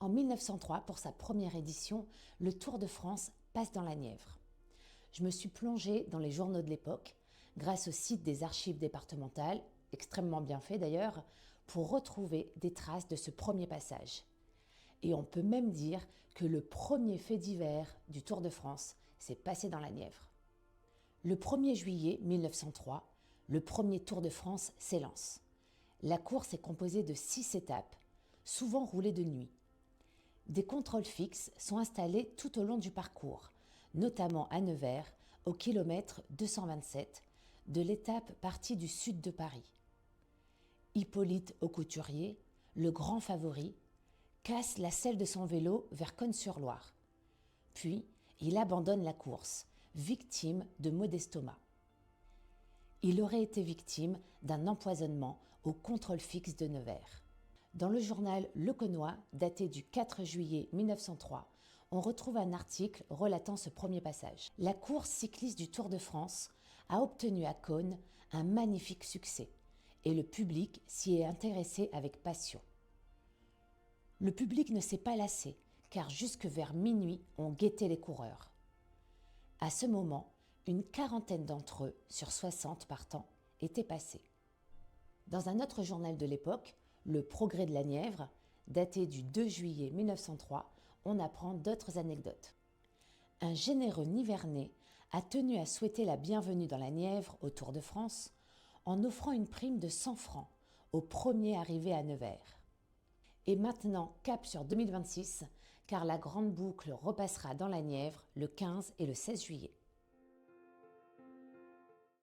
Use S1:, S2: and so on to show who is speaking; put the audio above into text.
S1: En 1903, pour sa première édition, le Tour de France passe dans la Nièvre. Je me suis plongée dans les journaux de l'époque, grâce au site des archives départementales, extrêmement bien fait d'ailleurs, pour retrouver des traces de ce premier passage. Et on peut même dire que le premier fait divers du Tour de France s'est passé dans la Nièvre. Le 1er juillet 1903, le premier Tour de France s'élance. La course est composée de 6 étapes, souvent roulées de nuit. Des contrôles fixes sont installés tout au long du parcours, notamment à Nevers, au kilomètre 227, de l'étape partie du sud de Paris. Hippolyte Aucouturier, le grand favori, casse la selle de son vélo vers Cosne-sur-Loire. Puis, il abandonne la course, victime de maux d'estomac. Il aurait été victime d'un empoisonnement au contrôle fixe de Nevers. Dans le journal Le Cônois, daté du 4 juillet 1903, on retrouve un article relatant ce premier passage. La course cycliste du Tour de France a obtenu à Cosne un magnifique succès et le public s'y est intéressé avec passion. Le public ne s'est pas lassé, car jusque vers minuit, on guettait les coureurs. À ce moment, une quarantaine d'entre eux, sur 60 partants, étaient passés. Dans un autre journal de l'époque, Le Progrès de la Nièvre, daté du 2 juillet 1903, on apprend d'autres anecdotes. Un généreux Nivernais a tenu à souhaiter la bienvenue dans la Nièvre au Tour de France en offrant une prime de 100 francs au premier arrivé à Nevers. Et maintenant, cap sur 2026, car la grande boucle repassera dans la Nièvre le 15 et le 16 juillet.